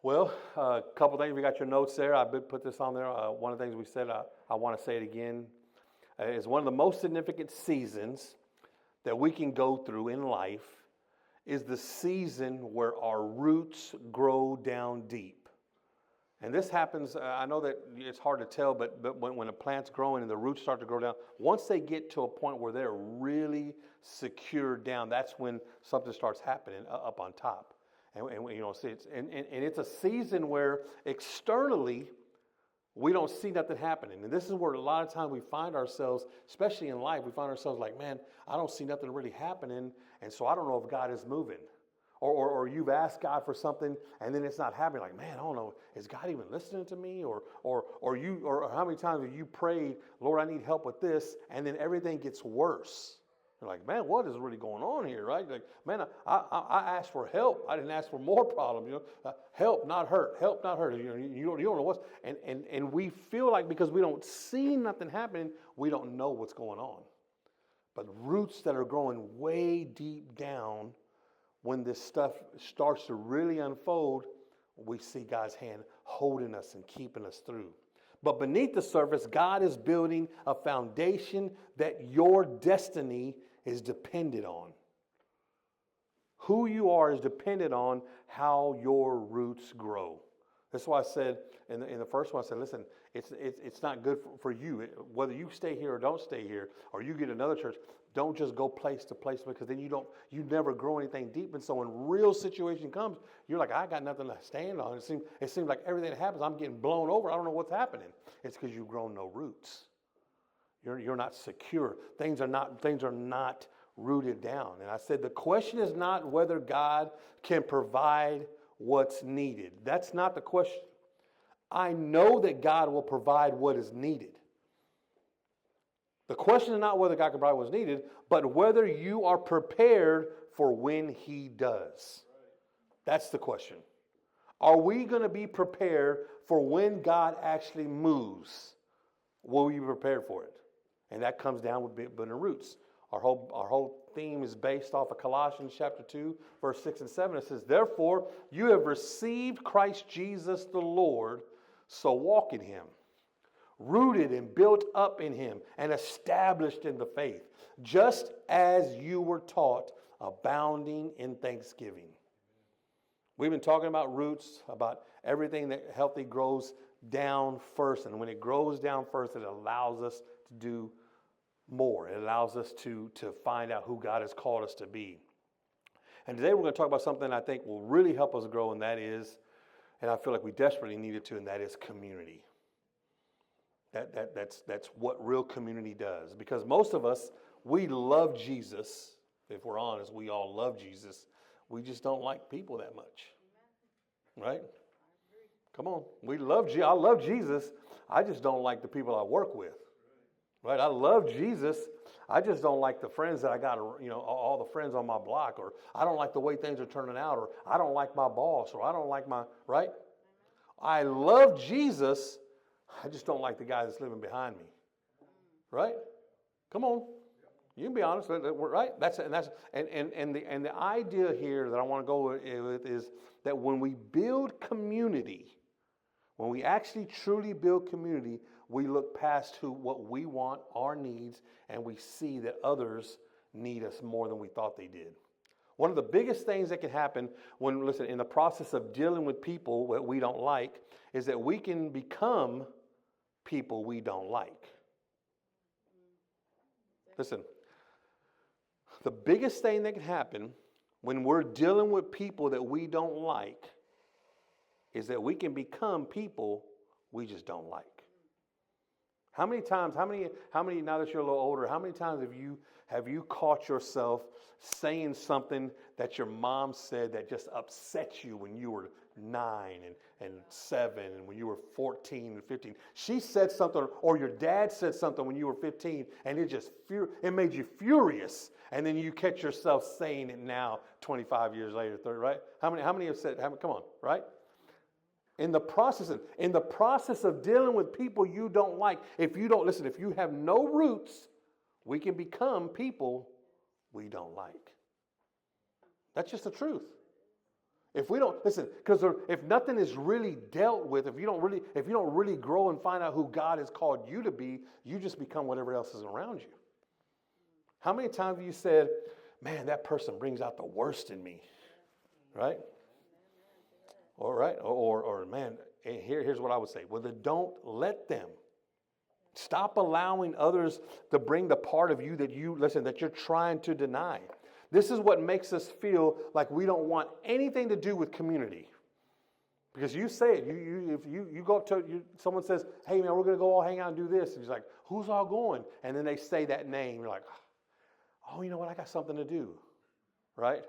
Well, a couple things. We got your notes there. I put this on there. One of the things we said, I want to say it again, is one of the most significant seasons that we can go through in life is the season where our roots grow down deep. And this happens, I know that it's hard to tell, but when a plant's growing and the roots start to grow down, once they get to a point where they're really secured down, that's when something starts happening up on top. And you know, see, it's a season where externally we don't see nothing happening. And this is where a lot of times we find ourselves, especially in life, we find ourselves like, man, I don't see nothing really happening, and so I don't know if God is moving. Or you've asked God for something and then it's not happening. Like, man, I don't know, is God even listening to me? Or how many times have you prayed, Lord, I need help with this, and then everything gets worse? You're like, man, what is really going on here, right? Like, man, I asked for help. I didn't ask for more problems. You know, help, not hurt. Help, not hurt. You don't know what's. And we feel like because we don't see nothing happening, we don't know what's going on. But roots that are growing way deep down, when this stuff starts to really unfold, we see God's hand holding us and keeping us through. But beneath the surface, God is building a foundation that your destiny is dependent on. Who you are is dependent on how your roots grow. That's why I said in the first one, I said, listen, it's not good for you. Whether you stay here or don't stay here, or you get another church, don't just go place to place, because then you never grow anything deep. And so when real situation comes, you're like, I got nothing to stand on. It seems like everything that happens, I'm getting blown over. I don't know what's happening. It's because you've grown no roots. You're not secure. Things are not rooted down. And I said the question is not whether God can provide what's needed. That's not the question. I know that God will provide what is needed. The question is not whether God can provide what's needed, but whether you are prepared for when He does. That's the question. Are we going to be prepared for when God actually moves? Will we be prepared for it? And that comes down with building roots. Our whole theme is based off of Colossians chapter 2, verse 6 and 7. It says, therefore, you have received Christ Jesus the Lord, so walk in Him, rooted and built up in Him and established in the faith, just as you were taught, abounding in thanksgiving. We've been talking about roots, about everything that healthy grows down first. And when it grows down first, it allows us to do more. It allows us to find out who God has called us to be. And today we're going to talk about something I think will really help us grow, and that is, and I feel like we desperately need it to, and that is community. That's what real community does. Because most of us, we love Jesus. If we're honest, we all love Jesus. We just don't like people that much. Right? Come on. I love Jesus. I just don't like the people I work with. Right? I love Jesus. I just don't like the friends that I got, all the friends on my block, or I don't like the way things are turning out, or I don't like my boss, or I don't like right? I love Jesus. I just don't like the guy that's living behind me. Right? Come on. You can be honest, right? And the idea here that I want to go with is that when we build community, when we actually truly build community, we look past what we want, our needs, and we see that others need us more than we thought they did. One of the biggest things that can happen in the process of dealing with people that we don't like, is that we can become people we don't like. Listen, the biggest thing that can happen when we're dealing with people that we don't like is that we can become people we just don't like. How many times, now that you're a little older, how many times have you caught yourself saying something that your mom said that just upset you when you were 9 and 7 and when you were 14 and 15? She said something, or your dad said something when you were 15, and it made you furious. And then you catch yourself saying it now, 25 years later, 30, right? How many have said, come on, right? In the process of dealing with people you don't like, if you have no roots, we can become people we don't like. That's just the truth. If we don't listen, because if nothing is really dealt with, if you don't really grow and find out who God has called you to be, you just become whatever else is around you. How many times have you said, "Man, that person brings out the worst in me," right? All right, or man, here's what I would say. Well, then don't let them. Stop allowing others to bring the part of you that you're trying to deny. This is what makes us feel like we don't want anything to do with community. Because you say it. If you go up to someone says, "Hey man, we're going to go all hang out and do this," and he's like, "Who's all going?" And then they say that name. You're like, "Oh, you know what? I got something to do," right?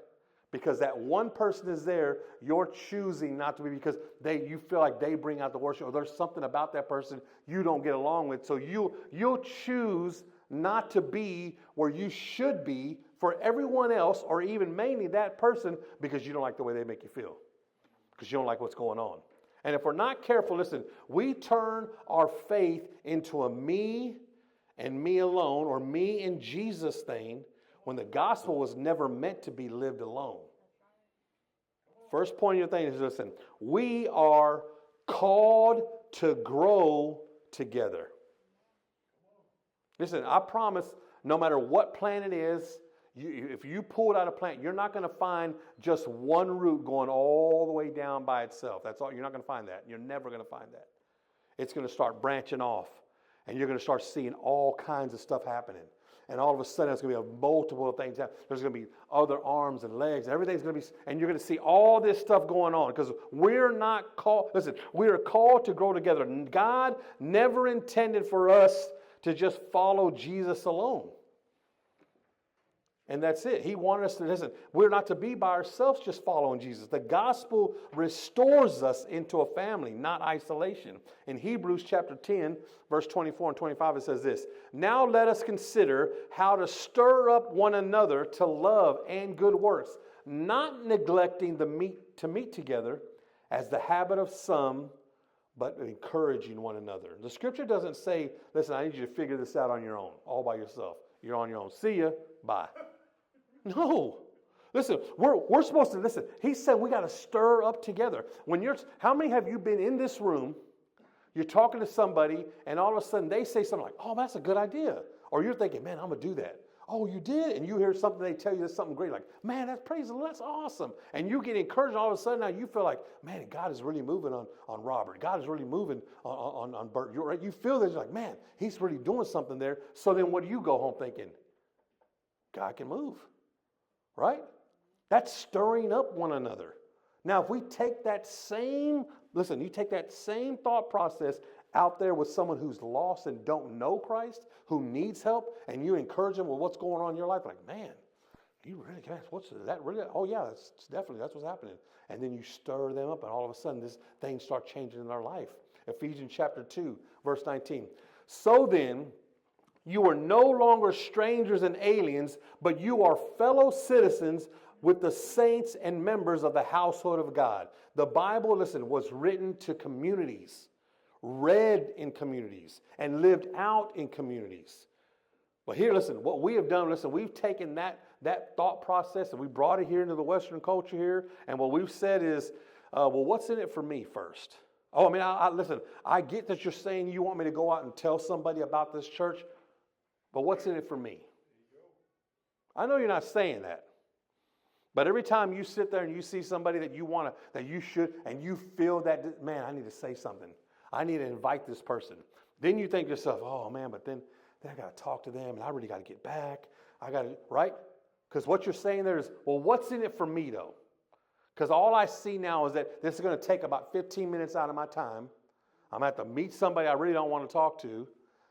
Because that one person is there, you're choosing not to be because you feel like they bring out the worship, or there's something about that person you don't get along with. So you'll choose not to be where you should be for everyone else, or even mainly that person, because you don't like the way they make you feel, because you don't like what's going on. And if we're not careful, listen, we turn our faith into a me and me alone, or me and Jesus thing, when the gospel was never meant to be lived alone. First point of your thing is, listen, we are called to grow together. Listen, I promise, no matter what plant it is, if you pull out a plant, you're not going to find just one root going all the way down by itself. That's all. You're not going to find that. You're never going to find that. It's going to start branching off, and you're going to start seeing all kinds of stuff happening. And all of a sudden, it's going to be a multiple of things. There's going to be other arms and legs. Everything's going to be, and you're going to see all this stuff going on, because we're not called. Listen, we are called to grow together. God never intended for us to just follow Jesus alone. And that's it. He wanted us to, listen, we're not to be by ourselves just following Jesus. The gospel restores us into a family, not isolation. In Hebrews chapter 10, verse 24 and 25, it says this: "Now let us consider how to stir up one another to love and good works, not neglecting to meet together, as the habit of some, but encouraging one another." The scripture doesn't say, "Listen, I need you to figure this out on your own, all by yourself. You're on your own. See ya. Bye." No. Listen, we're supposed to, listen, he said we got to stir up together. How many have you been in this room, you're talking to somebody, and all of a sudden they say something like, "Oh, that's a good idea." Or you're thinking, "Man, I'm going to do that." "Oh, you did?" And you hear something, they tell you that's something great, like, "Man, that's praise the Lord, that's awesome." And you get encouraged, and all of a sudden now you feel like, "Man, God is really moving on Robert. God is really moving on Bert." You feel that, you're like, "Man, he's really doing something there." So then what do you go home thinking? God can move. Right? That's stirring up one another. Now, if we take that same thought process out there with someone who's lost and don't know Christ, who needs help, and you encourage them with what's going on in your life, like, "Man, you really can. What's that really? Oh yeah, that's what's happening." And then you stir them up, and all of a sudden, this things start changing in their life. Ephesians chapter 2, verse 19. "So then, you are no longer strangers and aliens, but you are fellow citizens with the saints and members of the household of God." The Bible, listen, was written to communities, read in communities, and lived out in communities. But here, listen, what we have done, listen, we've taken that thought process and we brought it here into the Western culture here, and what we've said is, well, what's in it for me first? Oh, I mean, listen, I get that you're saying you want me to go out and tell somebody about this church, but what's in it for me? I know you're not saying that. But every time you sit there and you see somebody that you should, and you feel that, "Man, I need to say something. I need to invite this person." Then you think to yourself, "Oh man, but then I got to talk to them, and I really got to get back. Right? Because what you're saying there is, well, what's in it for me though? Because all I see now is that this is going to take about 15 minutes out of my time. I'm going to have to meet somebody I really don't want to talk to.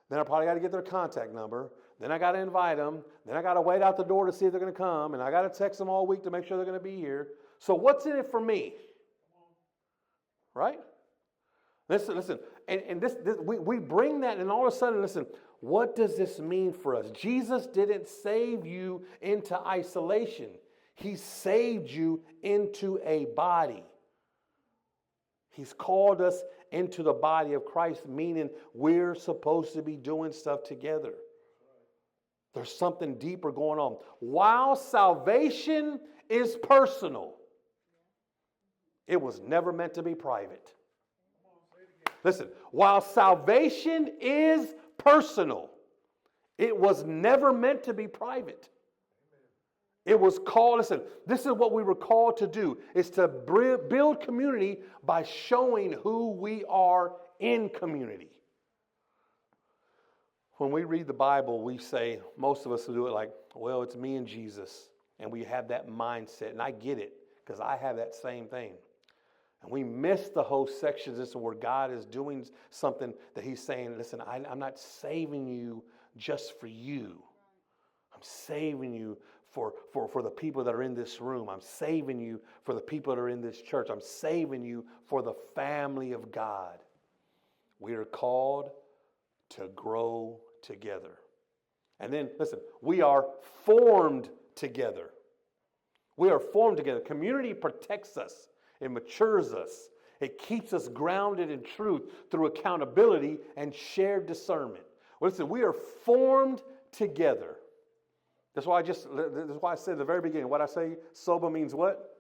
Then I probably got to get their contact number. Then I got to invite them. Then I got to wait out the door to see if they're going to come. And I got to text them all week to make sure they're going to be here. So what's in it for me?" Right? Listen. And we bring that, and all of a sudden, listen, what does this mean for us? Jesus didn't save you into isolation. He saved you into a body. He's called us into the body of Christ, meaning we're supposed to be doing stuff together. There's something deeper going on. While salvation is personal, It was never meant to be private. Listen, while salvation is personal, it was never meant to be private. It was called, listen, this is what we were called to do, is to build community by showing who we are in community. When we read the Bible, we say, most of us do it like, well, it's me and Jesus. And we have that mindset. And I get it, because I have that same thing. And we miss the whole section where God is doing something that he's saying, listen, I'm not saving you just for you. I'm saving you for the people that are in this room. I'm saving you for the people that are in this church. I'm saving you for the family of God. We are called to grow together. And then, listen, we are formed together. We are formed together. Community protects us. It matures us. It keeps us grounded in truth through accountability and shared discernment. Well, listen, we are formed together. That's why I said at the very beginning, what I say, sober means what?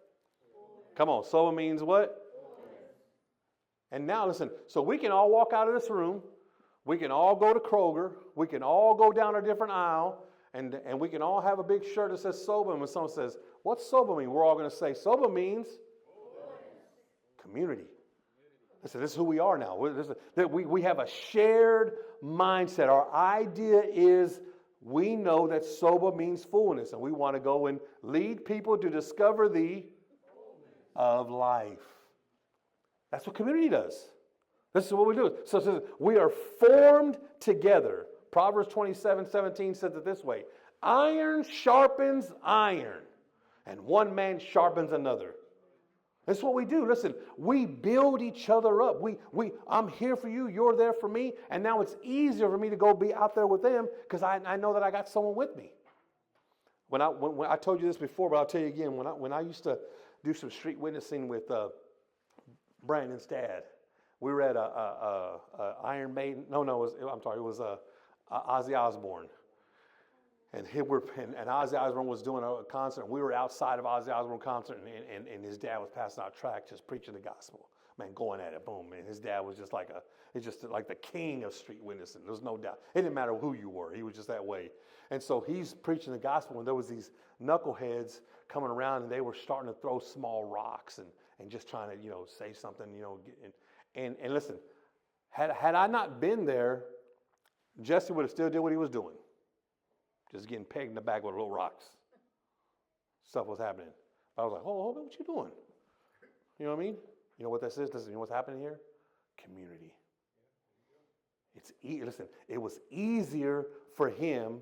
Come on, sober means what? And now listen, so we can all walk out of this room. We can all go to Kroger. We can all go down a different aisle. And we can all have a big shirt that says sober. And when someone says, what's sober mean? We're all going to say, sober means community. Listen, this is who we are now. We have a shared mindset. Our idea is we know that sober means fullness. And we want to go and lead people to discover the of life. That's what community does. This is what we do. So we are formed together. Proverbs 27:17 says it this way. Iron sharpens iron, and one man sharpens another. That's what we do. Listen, we build each other up. I'm here for you, you're there for me, and now it's easier for me to go be out there with them because I know that I got someone with me. When I told you this before, but I'll tell you again, when I used to do some street witnessing with Brandon's dad, we were at a Iron Maiden. It was Ozzy Osbourne. And Ozzy Osbourne was doing a concert. And we were outside of Ozzy Osbourne concert, and his dad was passing out tracts, just preaching the gospel. Man, going at it, boom. And his dad was just like the king of street witnessing. There's no doubt. It didn't matter who you were. He was just that way. And so he's preaching the gospel, and there was these knuckleheads coming around, and they were starting to throw small rocks and just trying to, say something, And listen, had I not been there, Jesse would have still did what he was doing. Just getting pegged in the back with little rocks. Stuff was happening. I was like, hold on, what you doing? You know what I mean? You know what this is? You know what's happening here? Community. Listen, it was easier for him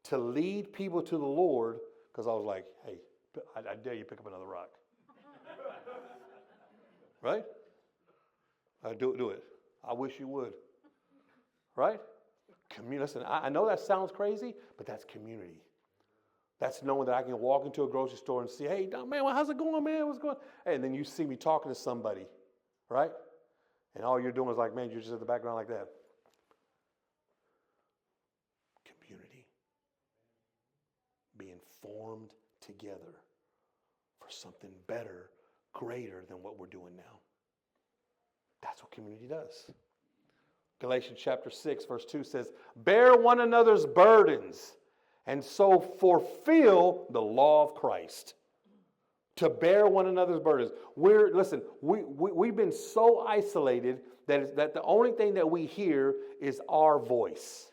to lead people to the Lord because I was like, hey, I dare you pick up another rock. Right? Do it. I wish you would. Right? Listen, I know that sounds crazy, but that's community. That's knowing that I can walk into a grocery store and see, hey, man, how's it going, man? What's going on? And then you see me talking to somebody, right? And all you're doing is like, man, you're just in the background like that. Community. Being formed together for something better, greater than what we're doing now. That's what community does. Galatians chapter 6, verse 2 says, bear one another's burdens and so fulfill the law of Christ. To bear one another's burdens. We've been so isolated that the only thing that we hear is our voice.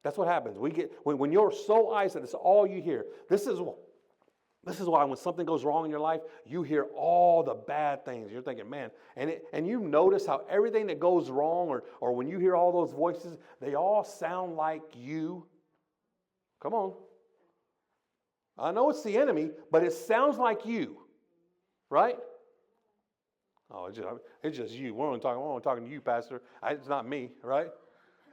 That's what happens. When you're so isolated, it's all you hear. This is why when something goes wrong in your life, you hear all the bad things. You're thinking, man, and you notice how everything that goes wrong or when you hear all those voices, they all sound like you. Come on. I know it's the enemy, but it sounds like you. Right? Oh, it's just you. We're only talking to you, Pastor. It's not me, right?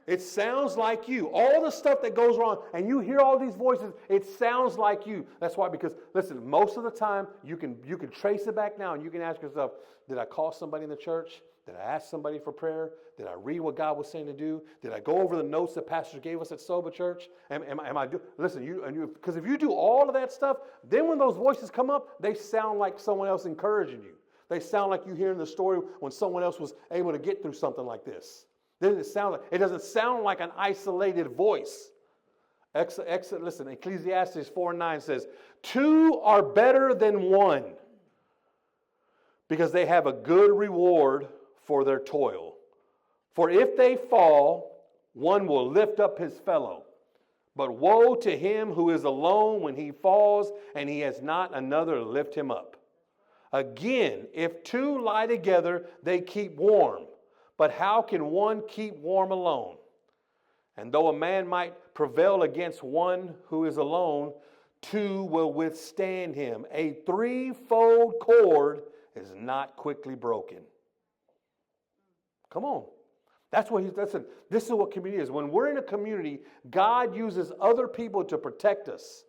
It sounds like you. All the stuff that goes wrong, and you hear all these voices, it sounds like you. That's why, because listen, most of the time you can trace it back now, and you can ask yourself, did I call somebody in the church? Did I ask somebody for prayer? Did I read what God was saying to do? Did I go over the notes that Pastor gave us at Sober Church? Am I do? Listen, because if you do all of that stuff, then when those voices come up, they sound like someone else encouraging you. They sound like you hearing the story when someone else was able to get through something like this. It doesn't sound like an isolated voice. Listen, Ecclesiastes 4:9 says, 2 are better than 1 because they have a good reward for their toil. For if they fall, one will lift up his fellow. But woe to him who is alone when he falls and he has not another to lift him up. Again, if 2 lie together, they keep warm. But how can one keep warm alone? And though a man might prevail against one who is alone, 2 will withstand him. A 3-fold cord is not quickly broken. Come on. Listen, this is what community is. When we're in a community, God uses other people to protect us.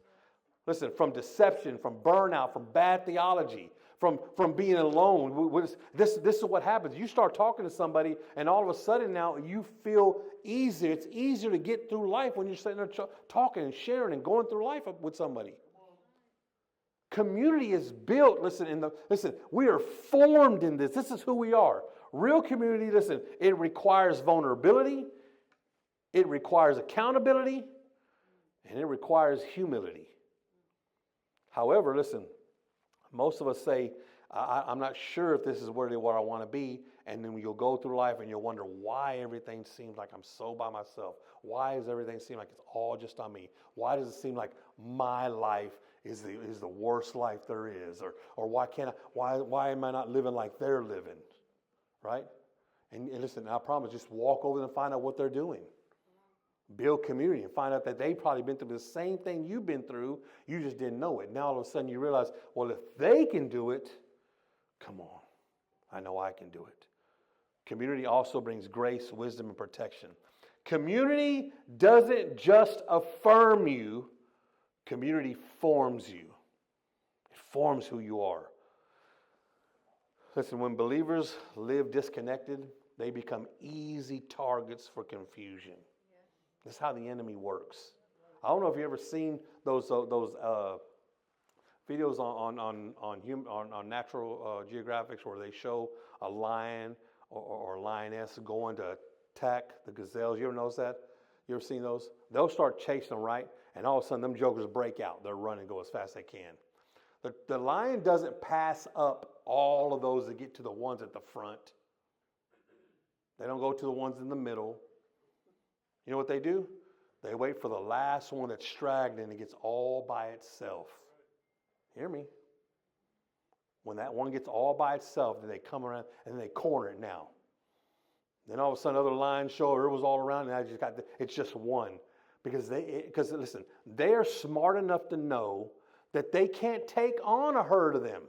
Listen, from deception, from burnout, from bad theology, from being alone. This is what happens. You start talking to somebody, and all of a sudden now you feel easier. It's easier to get through life when you're sitting there talking and sharing and going through life with somebody. Community is built. Listen, we are formed in this. This is who we are. Real community, listen, it requires vulnerability, it requires accountability, and it requires humility. However, listen, most of us say, I'm not sure if this is really where I want to be, and then you'll go through life and you'll wonder why everything seems like I'm so by myself. Why does everything seem like it's all just on me? Why does it seem like my life is the worst life there is? Or why am I not living like they're living? Right? And listen, I promise, just walk over and find out what they're doing. Build community and find out that they've probably been through the same thing you've been through. You just didn't know it. Now all of a sudden you realize, well, if they can do it, come on, I know I can do it. Community also brings grace, wisdom, and protection. Community doesn't just affirm you. Community forms you. It forms who you are. Listen, when believers live disconnected, they become easy targets for confusion. That's how the enemy works. I don't know if you've ever seen those videos on Natural Geographic where they show a lion or lioness going to attack the gazelles. You ever notice that? You ever seen those? They'll start chasing them, right? And all of a sudden, them jokers break out. They're running, go as fast as they can. The lion doesn't pass up all of those to get to the ones at the front. They don't go to the ones in the middle. You know what they do? They wait for the last one that's straggling and it gets all by itself. Hear me? When that one gets all by itself, then they come around and they corner it now. Then all of a sudden, other lions show, it was all around, and it's just one. Because listen, they are smart enough to know that they can't take on a herd of them.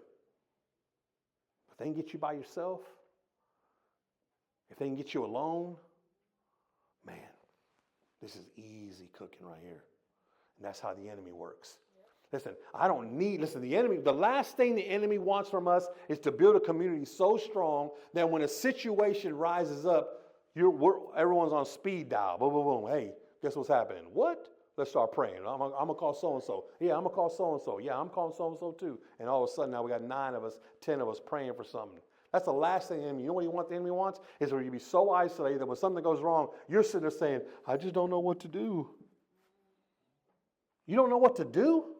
If they can get you by yourself, if they can get you alone, man, this is easy cooking right here. And that's how the enemy works. Listen, the last thing the enemy wants from us is to build a community so strong that when a situation rises up, everyone's on speed dial. Boom, boom, boom. Hey, guess what's happening? What? Let's start praying. I'm going to call so-and-so. Yeah, I'm going to call so-and-so. Yeah, I'm calling so-and-so too. And all of a sudden now we got 9 of us, 10 of us praying for something. That's the last thing the enemy. You know what the enemy wants? Is for you to be so isolated that when something goes wrong, you're sitting there saying, I just don't know what to do. You don't know what to do?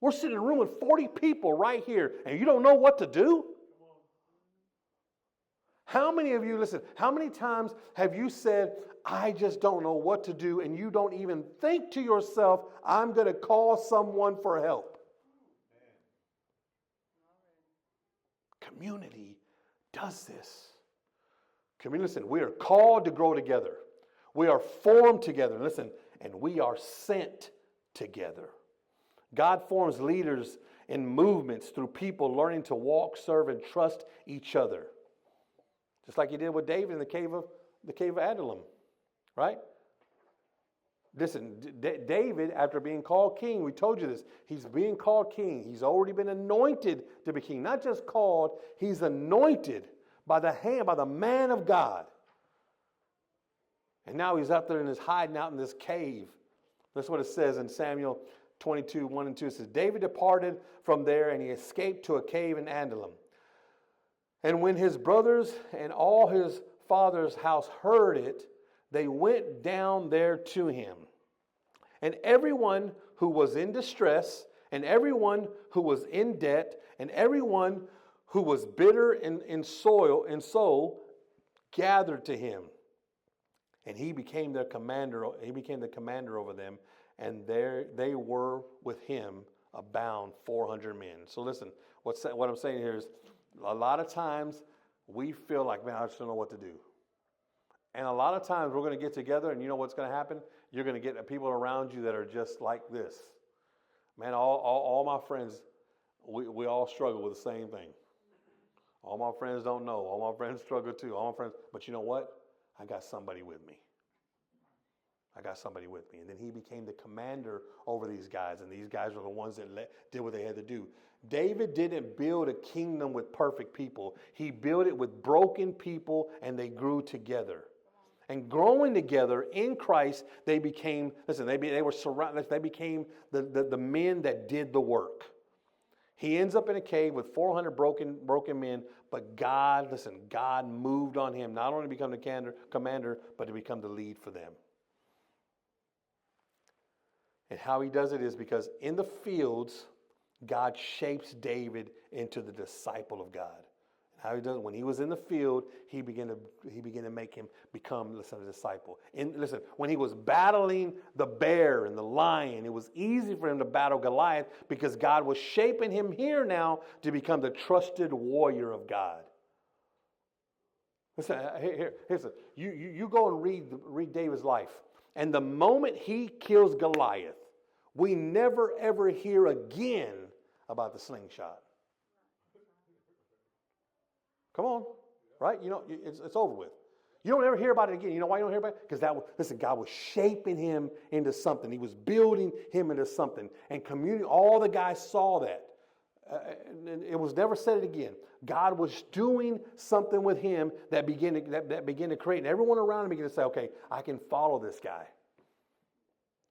We're sitting in a room with 40 people right here, and you don't know what to do? How many of you, listen, how many times have you said, I just don't know what to do, and you don't even think to yourself, I'm going to call someone for help? Community does this. Community, listen, we are called to grow together. We are formed together, listen, and we are sent together. God forms leaders in movements through people learning to walk, serve, and trust each other. Just like he did with David in the cave of Adullam. right? Listen, David, after being called king, we told you this, he's being called king. He's already been anointed to be king. Not just called, he's anointed by the man of God. And now he's out there and is hiding out in this cave. That's what it says in Samuel 22, 1 and 2. It says, David departed from there and he escaped to a cave in Adullam. And when his brothers and all his father's house heard it, they went down there to him. And everyone who was in distress, and everyone who was in debt, and everyone who was bitter in soul, gathered to him. And he became their commander. He became the commander over them. And there they were with him abound 400 men. So listen, what I'm saying here is, a lot of times we feel like, man, I just don't know what to do. And a lot of times we're going to get together, and you know what's going to happen? You're going to get people around you that are just like this. Man, all my friends, we all struggle with the same thing. All my friends don't know. All my friends struggle too. All my friends, but you know what? I got somebody with me. I got somebody with me. And then he became the commander over these guys, and these guys were the ones that did what they had to do. David didn't build a kingdom with perfect people. He built it with broken people, and they grew together. And growing together in Christ, they became, listen, they were surrounded, they became the men that did the work. He ends up in a cave with 400 broken men, but God moved on him, not only to become the commander, but to become the lead for them. And how he does it is because in the fields, God shapes David into the disciple of God. How he does it, when he was in the field, he began to make him become, a disciple. And listen, when he was battling the bear and the lion, it was easy for him to battle Goliath because God was shaping him here now to become the trusted warrior of God. Listen, here's you go and read David's life, and the moment he kills Goliath, we never ever hear again about the slingshot. Come on, right? You know, it's over with. You don't ever hear about it again. You know why you don't hear about it? Because God was shaping him into something. He was building him into something. And community, all the guys saw that. And it was never said it again. God was doing something with him that began to create. And everyone around him began to say, okay, I can follow this guy.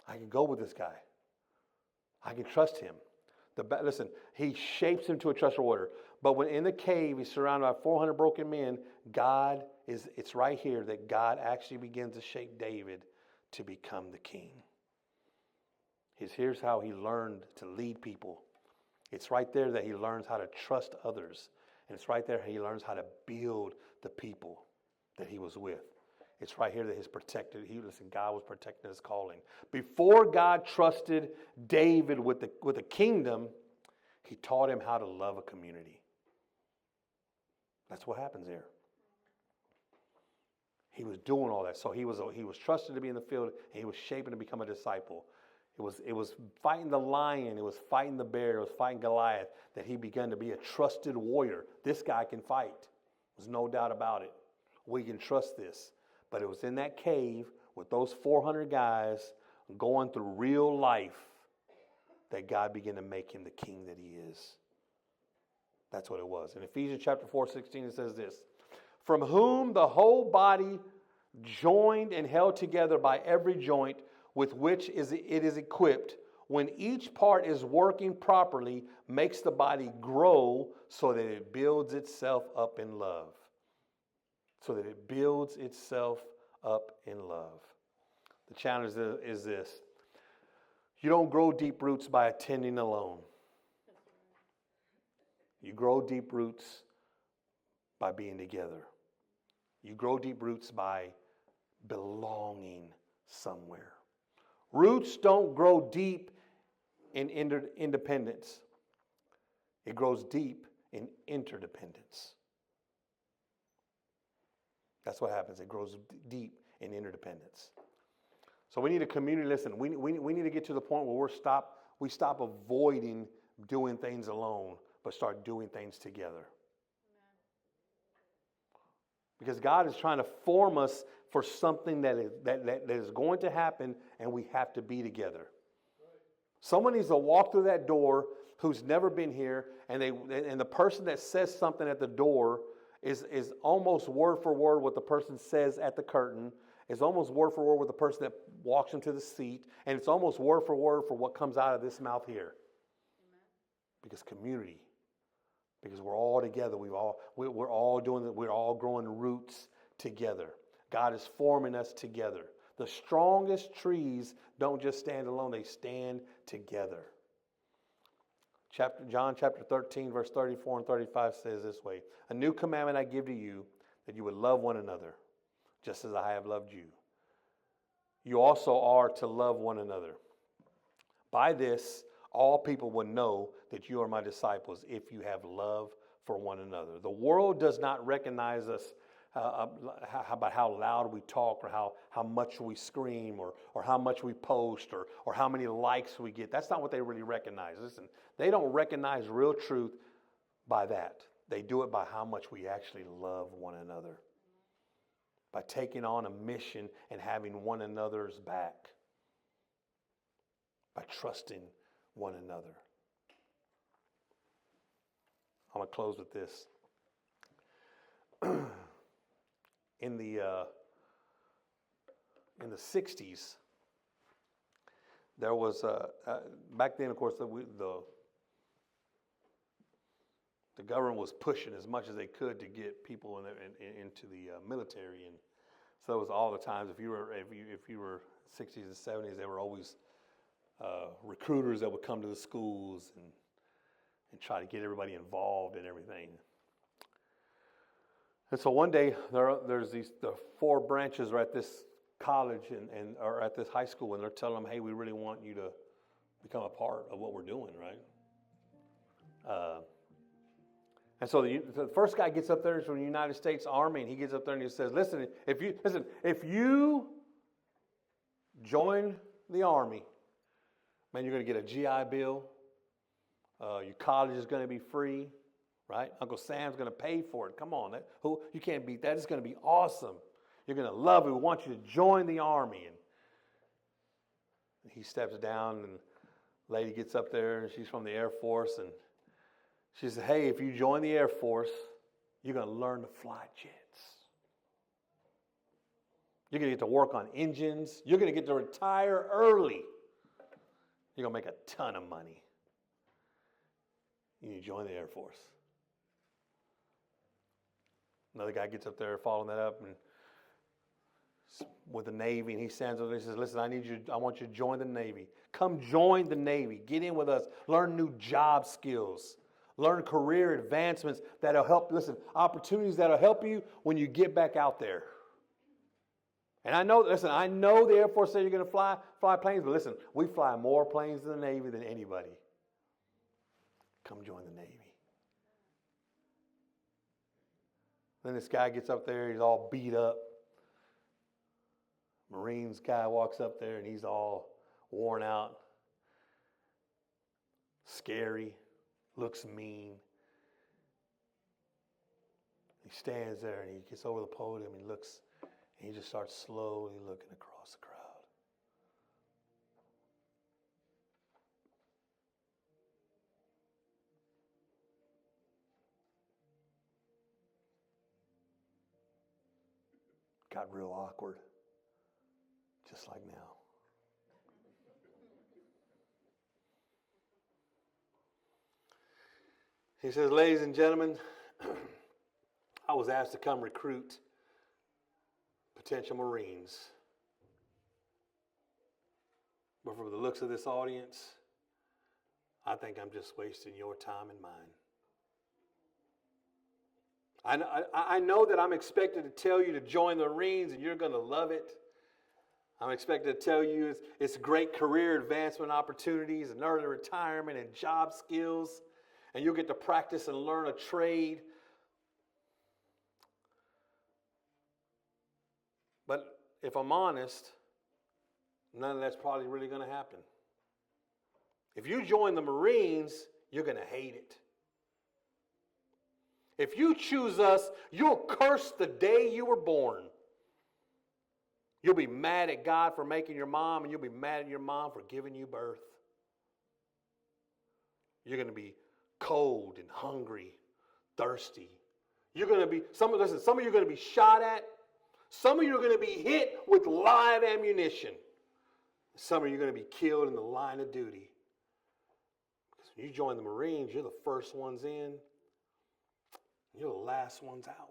I can go with this guy. I can trust him. Listen, he shapes him to a trusted warrior. But when in the cave, he's surrounded by 400 broken men, it's right here that God actually begins to shape David to become the king. Here's how he learned to lead people. It's right there that he learns how to trust others. And it's right there he learns how to build the people that he was with. It's right here that God was protecting his calling. Before God trusted David with the kingdom, he taught him how to love a community. That's what happens here. He was doing all that. So he was trusted to be in the field, and he was shaping to become a disciple. It was fighting the lion, it was fighting the bear, it was fighting Goliath that he began to be a trusted warrior. This guy can fight. There's no doubt about it. We can trust this. But it was in that cave with those 400 guys going through real life that God began to make him the king that he is. That's what it was. In Ephesians chapter 4:16, it says this: from whom the whole body, joined and held together by every joint with which it is equipped, when each part is working properly, makes the body grow so that it builds itself up in love. So that it builds itself up in love. The challenge is this: you don't grow deep roots by attending alone. You grow deep roots by being together. You grow deep roots by belonging somewhere. Roots don't grow deep in independence. It grows deep in interdependence. That's what happens. It grows deep in interdependence. So we need a community. Listen, we need to get to the point where we stop avoiding doing things alone, but start doing things together. Because God is trying to form us for something that is going to happen, and we have to be together. Someone needs to walk through that door who's never been here, and the person that says something at the door is almost word for word what the person says at the curtain. It's almost word for word with the person that walks into the seat, and it's almost word for what comes out of this mouth here. Amen. Because community, because we're all together, we're all doing it, we're all growing roots together. God is forming us together. The strongest trees don't just stand alone, they stand together. John chapter 13, verse 34 and 35 says this way: "A new commandment I give to you, that you would love one another, just as I have loved you. You also are to love one another. By this, all people will know that you are my disciples, if you have love for one another." The world does not recognize us about how loud we talk, or how much we scream, or how much we post, or how many likes we get. That's not what they really recognize. Listen, they don't recognize real truth by that. They do it by how much we actually love one another. By taking on a mission and having one another's back. By trusting one another. I'm going to close with this. In the 60s, there was back then, of course, the government was pushing as much as they could to get people into the military, and so it was all the times. If you were 60s and 70s, there were always recruiters that would come to the schools and try to get everybody involved in everything. And so one day there's the 4 branches are at this college or at this high school, and they're telling them, "Hey, we really want you to become a part of what we're doing, right?" And so the first guy gets up there from the United States Army, and he gets up there and he says, "Listen, if you join the Army, man, you're going to get a GI Bill. Your college is going to be free, right? Uncle Sam's going to pay for it. Come on, you can't beat that. It's going to be awesome. You're going to love it. We want you to join the Army." And he steps down, and the lady gets up there, and she's from the Air Force, and she says, "Hey, if you join the Air Force, you're going to learn to fly jets. You're going to get to work on engines. You're going to get to retire early. You're going to make a ton of money. You join the Air Force." Another guy gets up there following that up, and with the Navy, and he stands up there and says, "Listen, I want you to join the Navy. Come join the Navy. Get in with us. Learn new job skills. Learn career advancements that'll help, opportunities that'll help you when you get back out there." And I know the Air Force said you're going to fly planes, but listen, we fly more planes in the Navy than anybody. Come join the Navy. Then this guy gets up there, he's all beat up. Marines guy walks up there, and he's all worn out, scary, looks mean. He stands there, and he gets over the podium, and he looks, and he just starts slowly looking across the crowd. Got real awkward, just like now. He says, "Ladies and gentlemen, I was asked to come recruit potential Marines. But from the looks of this audience, I think I'm just wasting your time and mine. I know that I'm expected to tell you to join the Marines and you're going to love it. I'm expected to tell you it's great career advancement opportunities and early retirement and job skills, and you'll get to practice and learn a trade. But if I'm honest, none of that's probably really going to happen. If you join the Marines, you're going to hate it. If you choose us, you'll curse the day you were born. You'll be mad at God for making your mom, and you'll be mad at your mom for giving you birth. You're going to be cold and hungry, thirsty. You're going to be, some of you are going to be shot at. Some of you are going to be hit with live ammunition. Some of you are going to be killed in the line of duty. Because when you join the Marines, you're the first ones in. You're the last ones out.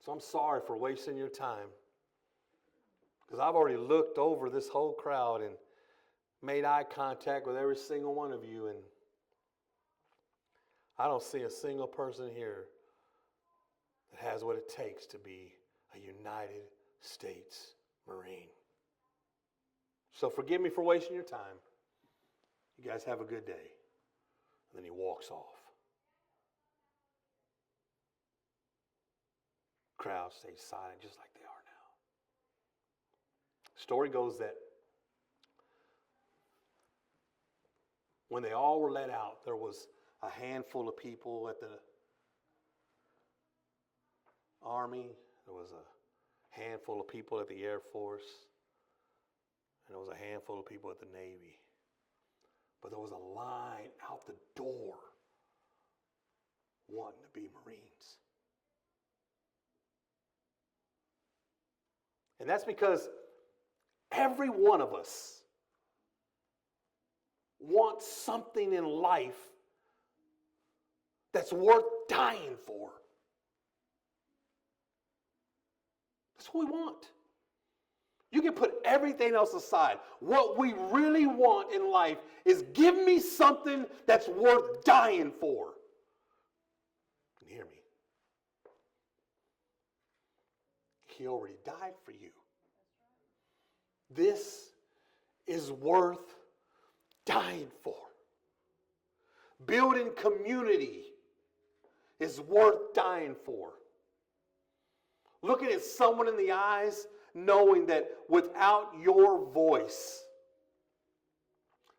So I'm sorry for wasting your time. Because I've already looked over this whole crowd and made eye contact with every single one of you, and I don't see a single person here that has what it takes to be a United States Marine. So forgive me for wasting your time. You guys have a good day. And then he walks off. Crowd stays silent just like they are now. Story goes that when they all were let out, there was a handful of people at the Army. There was a handful of people at the Air Force. And there was a handful of people at the Navy. But there was a line out the door wanting to be Marines. And that's because every one of us wants something in life that's worth dying for. That's what we want. You can put everything else aside. What we really want in life is give me something that's worth dying for. And hear me. He already died for you. This is worth dying for. Building community is worth dying for. Looking at someone in the eyes, knowing that without your voice,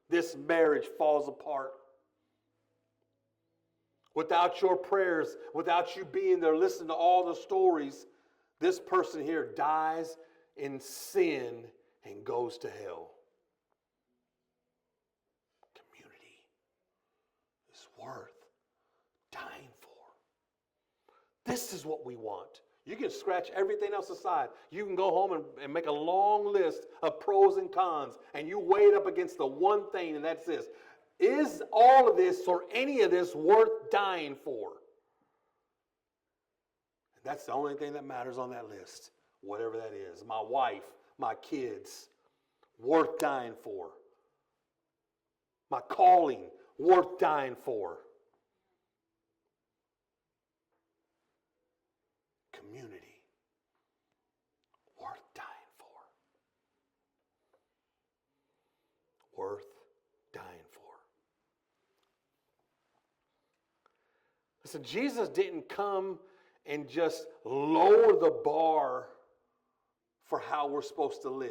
this marriage falls apart. Without your prayers, without you being there, listening to all the stories, this person here dies in sin and goes to hell. Community is worth dying for. This is what we want. You can scratch everything else aside. You can go home and make a long list of pros and cons, and you weigh it up against the one thing, and that's this. Is all of this or any of this worth dying for? And that's the only thing that matters on that list, whatever that is. My wife, my kids, worth dying for. My calling, worth dying for. Community, worth dying for. Worth dying for. Listen, Jesus didn't come and just lower the bar for how we're supposed to live.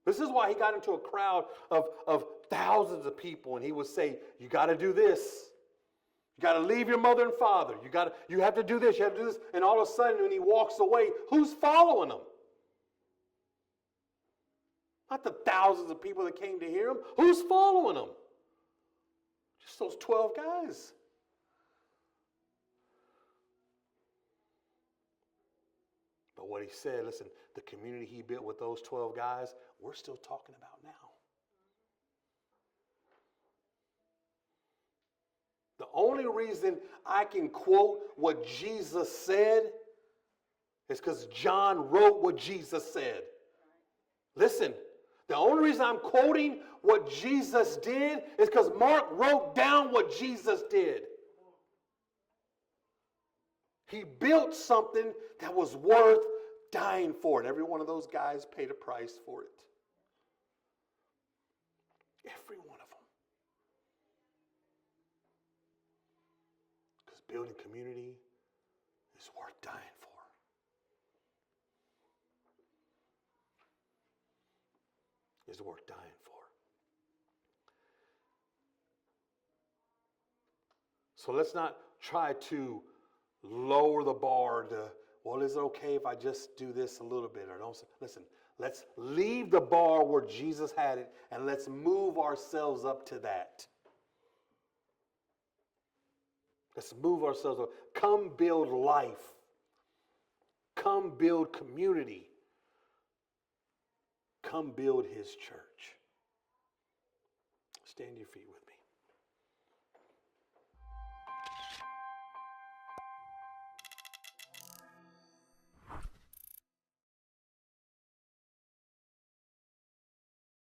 This is why he got into a crowd of thousands of people, and he would say, you got to do this. You got to leave your mother and father. You have to do this. You have to do this. And all of a sudden, when he walks away, who's following him? Not the thousands of people that came to hear him. Who's following him? Just those 12 guys. But what he said, listen, the community he built with those 12 guys, we're still talking about now. The only reason I can quote what Jesus said is because John wrote what Jesus said. Listen, the only reason I'm quoting what Jesus did is because Mark wrote down what Jesus did. He built something that was worth dying for, and every one of those guys paid a price for it. Every one of them. Because building community is worth dying for. Is worth dying for. So let's not try to lower the bar to, well, is it okay if I just do this a little bit? Or don't listen, let's leave the bar where Jesus had it and let's move ourselves up to that. Let's move ourselves up. Come build life. Come build community. Come build his church. Stand to your feet with me.